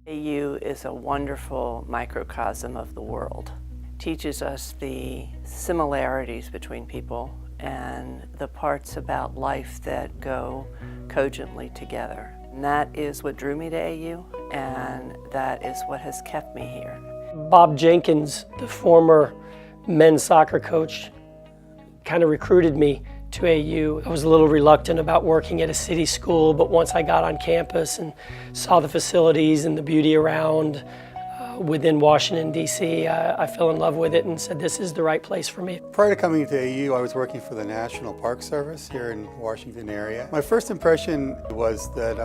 AU is a wonderful microcosm of the world. It teaches us the similarities between people and the parts about life that go cogently together. And that is what drew me to AU, and that is what has kept me here. Bob Jenkins, the former men's soccer coach, kind of recruited me to AU. I was a little reluctant about working at a city school, but once I got on campus and saw the facilities and the beauty around within Washington, D.C., I fell in love with it and said this is the right place for me. Prior to coming to AU, I was working for the National Park Service here in Washington area. My first impression was that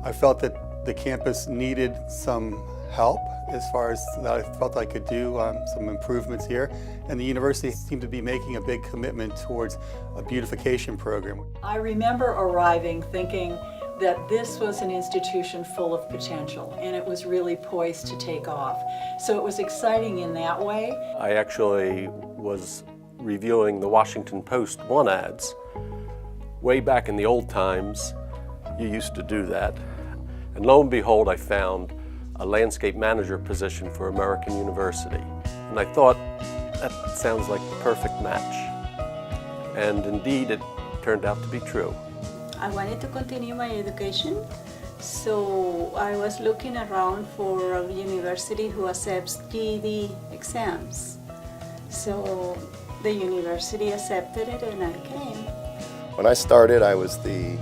I felt that the campus needed some help as far as that I felt I could do some improvements here. And the university seemed to be making a big commitment towards a beautification program. I remember arriving thinking that this was an institution full of potential and it was really poised to take off. So it was exciting in that way. I actually was reviewing the Washington Post One ads. Way back in the old times, you used to do that. And lo and behold, I found a landscape manager position for American University. And I thought, that sounds like the perfect match. And indeed, it turned out to be true. I wanted to continue my education, so I was looking around for a university who accepts GED exams. So the university accepted it and I came. When I started, I was the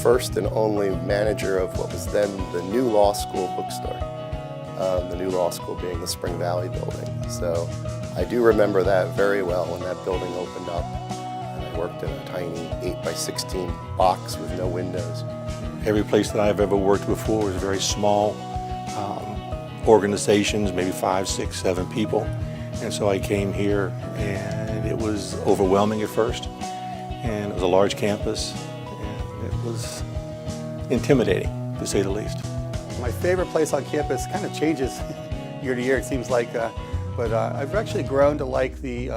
first and only manager of what was then the new law school bookstore. The new law school being the Spring Valley building. So I do remember that very well when that building opened up. And I worked in a tiny 8x16 box with no windows. Every place that I've ever worked before was very small organizations, maybe 5, 6, 7 people. And so I came here and it was overwhelming at first. And it was a large campus. It was intimidating, to say the least. My favorite place on campus kind of changes year to year, it seems like, but I've actually grown to like the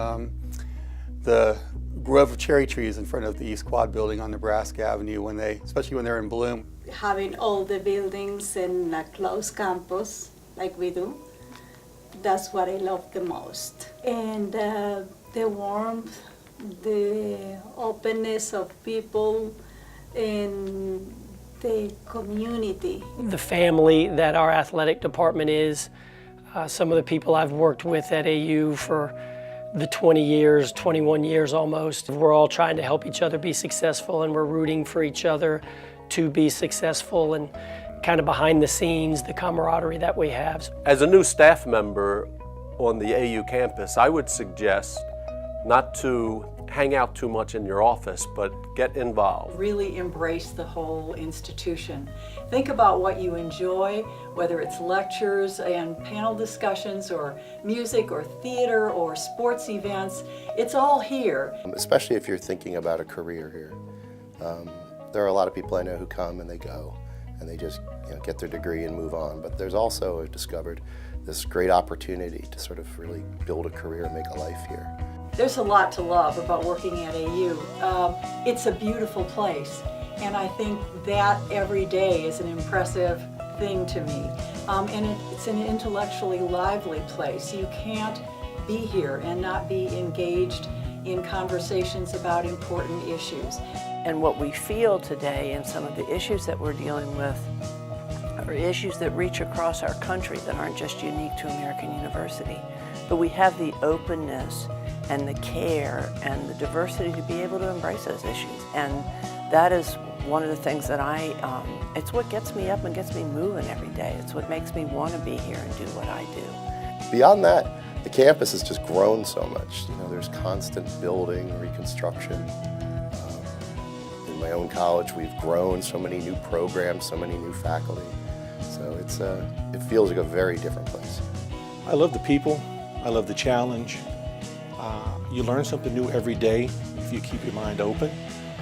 grove of cherry trees in front of the East Quad building on Nebraska Avenue, especially when they're in bloom. Having all the buildings in a closed campus like we do, that's what I love the most. And the warmth, the openness of people, and the community. The family that our athletic department is, some of the people I've worked with at AU for the 20 years, 21 years almost, we're all trying to help each other be successful and we're rooting for each other to be successful, and kind of behind the scenes, the camaraderie that we have. As a new staff member on the AU campus, I would suggest not to hang out too much in your office, but get involved. Really embrace the whole institution. Think about what you enjoy, whether it's lectures and panel discussions or music or theater or sports events. It's all here. Especially if you're thinking about a career here. There are a lot of people I know who come and they go and they just get their degree and move on. But there's also, I've discovered, this great opportunity to sort of really build a career and make a life here. There's a lot to love about working at AU. It's a beautiful place, and I think that every day is an impressive thing to me. And it's an intellectually lively place. You can't be here and not be engaged in conversations about important issues. And what we feel today and some of the issues that we're dealing with are issues that reach across our country that aren't just unique to American University. But we have the openness and the care and the diversity to be able to embrace those issues. And that is one of the things that it's what gets me up and gets me moving every day. It's what makes me want to be here and do what I do. Beyond that, the campus has just grown so much. There's constant building, reconstruction. In my own college, we've grown so many new programs, so many new faculty. So it feels like a very different place. I love the people. I love the challenge. You learn something new every day if you keep your mind open.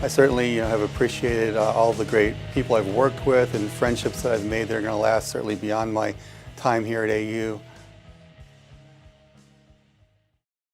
I certainly have appreciated all the great people I've worked with and friendships that I've made that are going to last certainly beyond my time here at AU.